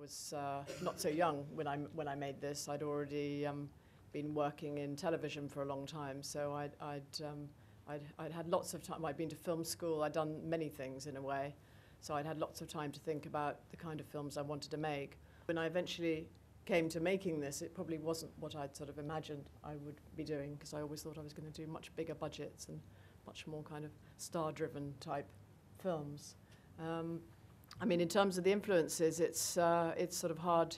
was not so young when I made this. I'd already been working in television for a long time, so I'd had lots of time. I'd been to film school. I'd done many things in a way, so I'd had lots of time to think about the kind of films I wanted to make. When I eventually came to making this, it probably wasn't what I'd sort of imagined I would be doing, because I always thought I was going to do much bigger budgets and much more kind of star-driven type films. I mean, in terms of the influences, it's sort of hard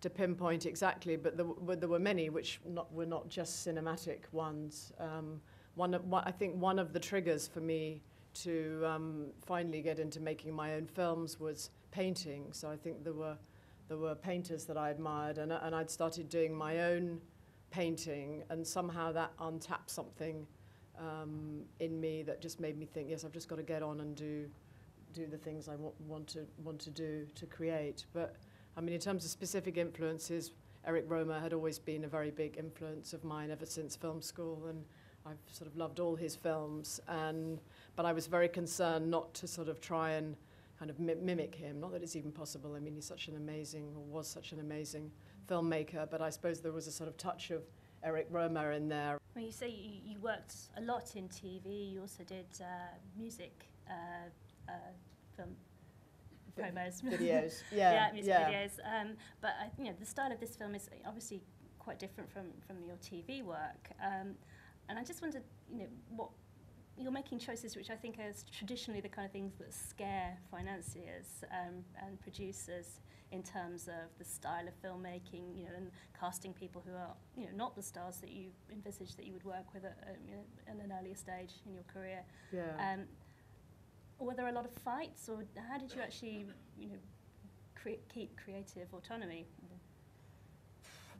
to pinpoint exactly, but there were many which were not just cinematic ones. I think one of the triggers for me to finally get into making my own films was painting. So I think there were painters that I admired, and I'd started doing my own painting, and somehow that untapped something in me that just made me think, yes, I've just got to get on and do the things I want to do to create. But I mean, in terms of specific influences, Eric Rohmer had always been a very big influence of mine ever since film school, and I've sort of loved all his films. But I was very concerned not to sort of try and kind of mimic him. Not that it's even possible. I mean, he's such an amazing, or was such an amazing filmmaker. But I suppose there was a sort of touch of Eric Rohmer in there. When you say you worked a lot in TV, you also did music. Film promos, videos, music videos. But the style of this film is obviously quite different from your TV work. And I just wondered, what you're making choices which I think are traditionally the kind of things that scare financiers and producers in terms of the style of filmmaking, and casting people who are, not the stars that you envisaged that you would work with at an earlier stage in your career. Yeah. Were there a lot of fights, or how did you actually, keep creative autonomy?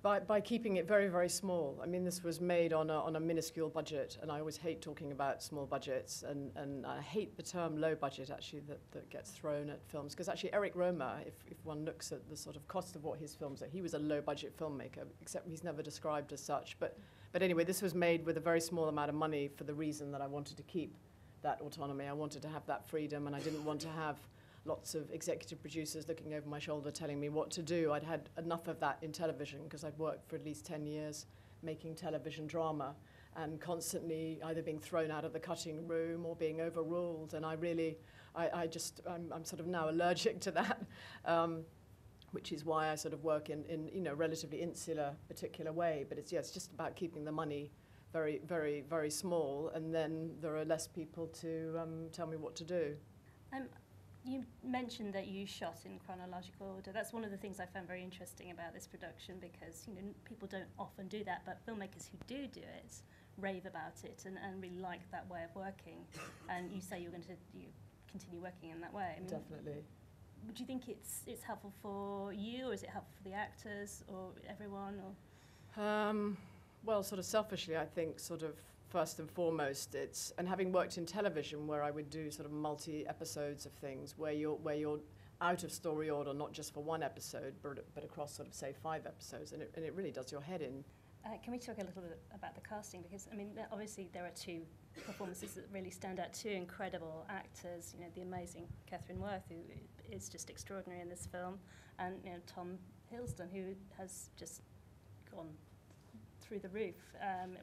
By keeping it very, very small. I mean, this was made on a minuscule budget, and I always hate talking about small budgets, and I hate the term low budget, actually, that gets thrown at films, because actually Eric Rohmer, if one looks at the sort of cost of what his films are, he was a low-budget filmmaker, except he's never described as such. But anyway, this was made with a very small amount of money for the reason that I wanted to keep that autonomy. I wanted to have that freedom, and I didn't want to have lots of executive producers looking over my shoulder telling me what to do. I'd had enough of that in television, because I'd worked for at least 10 years making television drama and constantly either being thrown out of the cutting room or being overruled. And I'm sort of now allergic to that, which is why I sort of work in relatively insular particular way. But it's just about keeping the money very, very, very small, and then there are less people to tell me what to do. You mentioned that you shot in chronological order. That's one of the things I found very interesting about this production, because people don't often do that, but filmmakers who do it rave about it and really like that way of working. And you say you're going to continue working in that way. I mean, definitely. Would you think it's helpful for you, or is it helpful for the actors, or everyone? Or well, sort of selfishly, I think sort of first and foremost, and having worked in television where I would do sort of multi-episodes of things where you're out of story order, not just for one episode, but across sort of, say, 5 episodes, and it really does your head in. Can we talk a little bit about the casting? Because, I mean, obviously there are 2 performances that really stand out, 2 incredible actors, the amazing Catherine Worth, who is just extraordinary in this film, and Tom Hiddleston, who has just gone through the roof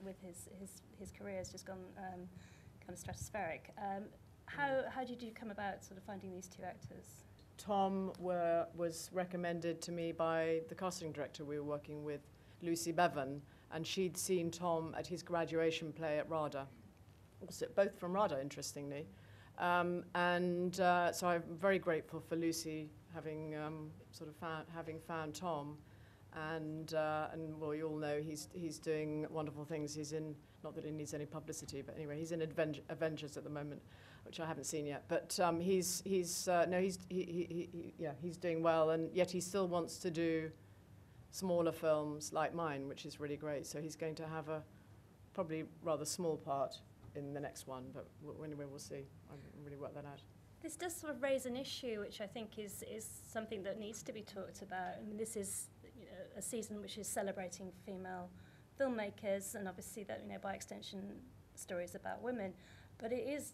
with his career has just gone kind of stratospheric. How did you come about sort of finding these 2 actors? Tom was recommended to me by the casting director we were working with, Lucy Bevan, and she'd seen Tom at his graduation play at RADA, also both from RADA, interestingly. So I'm very grateful for Lucy having found Tom. And well, you all know he's doing wonderful things. He's in, not that he needs any publicity, but anyway, he's in Avengers at the moment, which I haven't seen yet. But he's doing well, and yet he still wants to do smaller films like mine, which is really great. So he's going to have a probably rather small part in the next one, but anyway, we'll see. I haven't really worked that out. This does sort of raise an issue, which I think is something that needs to be talked about. I mean, this is a season which is celebrating female filmmakers, and obviously that by extension stories about women. But it is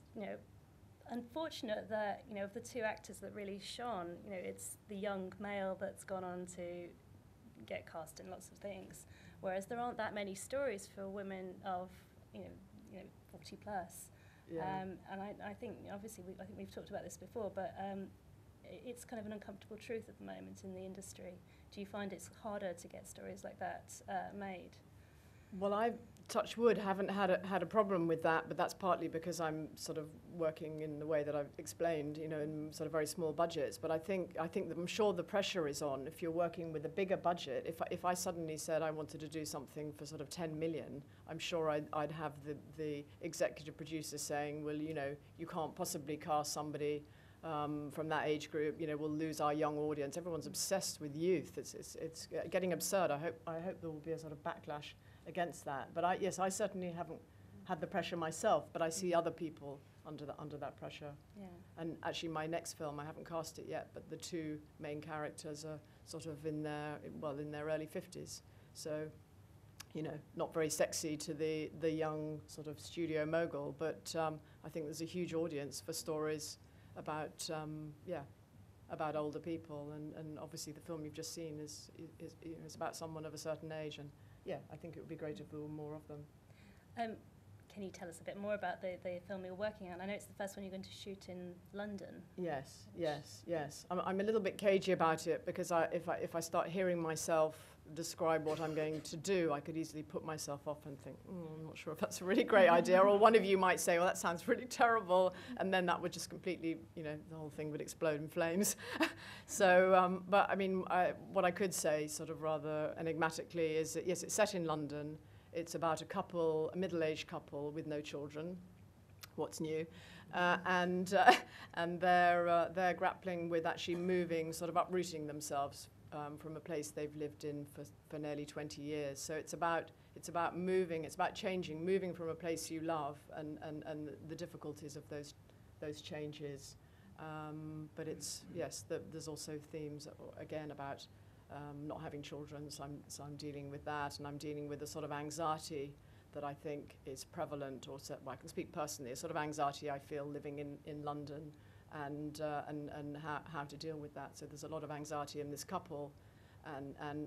unfortunate that, you know, of the two actors that really shone, you know, it's the young male that's gone on to get cast in lots of things, whereas there aren't that many stories for women of, you know, 40 plus. Yeah. And I think, obviously, I think we've talked about this before, but it's kind of an uncomfortable truth at the moment in the industry. Do you find it's harder to get stories like that made? Well, I, touch wood, haven't had a problem with that, but that's partly because I'm sort of working in the way that I've explained, you know, in sort of very small budgets. But I think that I'm sure the pressure is on if you're working with a bigger budget. If I suddenly said I wanted to do something for sort of 10 million, I'm sure I'd have the executive producer saying, well, you know, you can't possibly cast somebody from that age group. You know, we'll lose our young audience. Everyone's obsessed with youth. It's getting absurd. I hope there will be a sort of backlash against that. But I certainly haven't had the pressure myself, but I see other people under that pressure. Yeah. And actually my next film, I haven't cast it yet, but the two main characters are sort of in their early 50s. So, you know, not very sexy to the young sort of studio mogul, but I think there's a huge audience for stories about about older people, and obviously the film you've just seen is about someone of a certain age, and yeah, I think it would be great if there were more of them. Can you tell us a bit more about the film you're working on? I know it's the first one you're going to shoot in London. Yes. I'm a little bit cagey about it because if I start hearing myself describe what I'm going to do, I could easily put myself off and think, I'm not sure if that's a really great idea. Or one of you might say, well, that sounds really terrible, and then that would just completely, you know, the whole thing would explode in flames. So, but I mean, what I could say, sort of rather enigmatically, is that yes, it's set in London. It's about a middle-aged couple with no children. What's new? And they're grappling with actually moving, sort of uprooting themselves from a place they've lived in for nearly 20 years. So it's about moving, it's about changing, moving from a place you love, and the difficulties of those changes. But there's also themes again about not having children. So I'm dealing with that, and I'm dealing with the sort of anxiety that I think is prevalent, or I can speak personally, a sort of anxiety I feel living in London. And how to deal with that. So there's a lot of anxiety in this couple,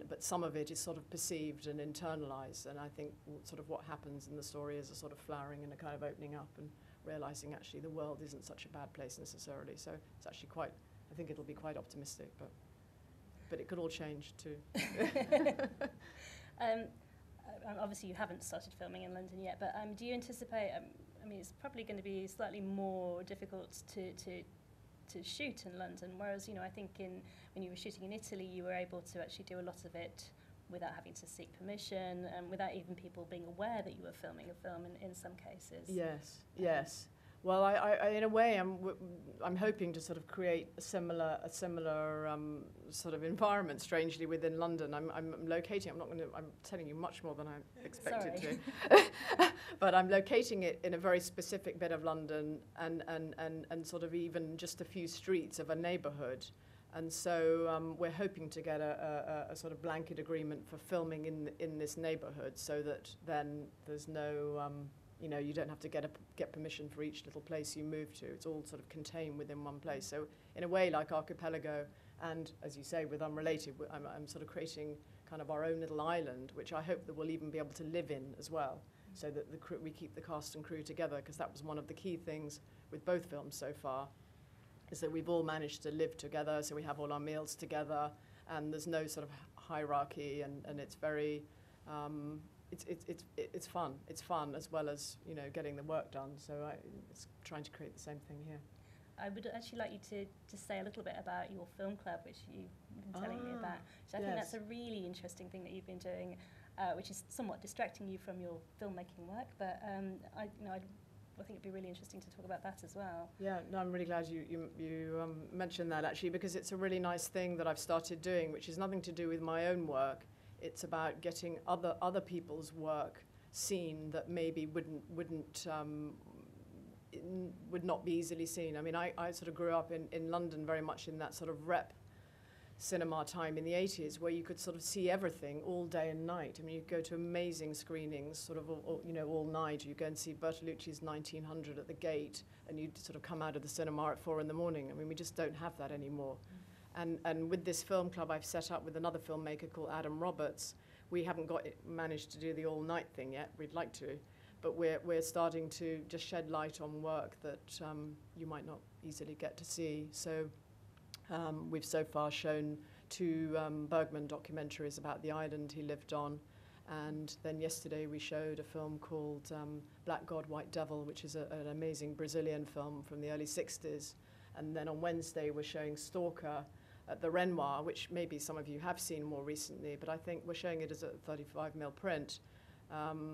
but some of it is sort of perceived and internalized. And I think sort of what happens in the story is a sort of flowering and a kind of opening up and realizing actually the world isn't such a bad place necessarily. So it's actually I think it'll be quite optimistic, but it could all change too. Obviously you haven't started filming in London yet, but do you anticipate, I mean, it's probably going to be slightly more difficult to shoot in London, whereas, you know, I think when you were shooting in Italy, you were able to actually do a lot of it without having to seek permission, and without even people being aware that you were filming a film in some cases. Yes. Well, I in a way, I'm hoping to sort of create a similar sort of environment, strangely, within London. I'm locating. I'm telling you much more than I expected to, but I'm locating it in a very specific bit of London, and sort of even just a few streets of a neighbourhood. And so we're hoping to get a sort of blanket agreement for filming in this neighbourhood, so that then there's no you know, you don't have to get permission for each little place you move to. It's all sort of contained within one place. So in a way, like Archipelago, and as you say, with Unrelated, I'm sort of creating kind of our own little island, which I hope that we'll even be able to live in as well, so that we keep the cast and crew together, because that was one of the key things with both films so far, is that we've all managed to live together, so we have all our meals together, and there's no sort of hierarchy, and it's very... It's fun. It's fun as well as, you know, getting the work done. So it's trying to create the same thing here. I would actually like you to just say a little bit about your film club, which you've been telling me about. So I think that's a really interesting thing that you've been doing, which is somewhat distracting you from your filmmaking work. But I think it'd be really interesting to talk about that as well. Yeah, no, I'm really glad you mentioned that, actually, because it's a really nice thing that I've started doing, which is nothing to do with my own work. It's about getting other people's work seen that maybe would not be easily seen. I mean, I sort of grew up in London very much in that sort of rep cinema time in the 80s where you could sort of see everything all day and night. I mean, you go to amazing screenings sort of all night. You go and see Bertolucci's 1900 at the Gate and you'd sort of come out of the cinema at 4 in the morning. I mean, we just don't have that anymore. And with this film club I've set up with another filmmaker called Adam Roberts, we haven't managed to do the all-night thing yet. We'd like to, but we're starting to just shed light on work that you might not easily get to see. So we've so far shown 2 Bergman documentaries about the island he lived on, and then yesterday we showed a film called Black God, White Devil, which is an amazing Brazilian film from the early 60s. And then on Wednesday we're showing Stalker at the Renoir, which maybe some of you have seen more recently, but I think we're showing it as a 35mm print,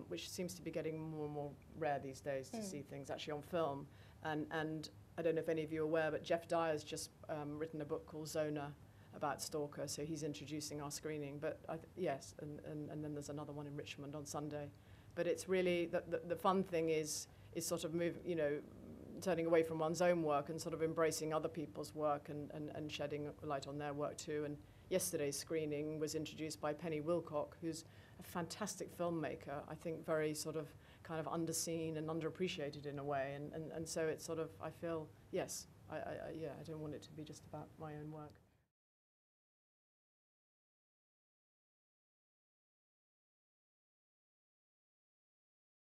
which seems to be getting more and more rare these days to see things actually on film. And I don't know if any of you are aware, but Jeff Dyer's just written a book called Zona about Stalker, so he's introducing our screening. But yes, and then there's another one in Richmond on Sunday. But it's really, the fun thing is sort of turning away from one's own work and sort of embracing other people's work and shedding light on their work too. And yesterday's screening was introduced by Penny Wilcock, who's a fantastic filmmaker, I think very sort of kind of underseen and underappreciated in a way. And so it's sort of, I feel, yes, I don't want it to be just about my own work.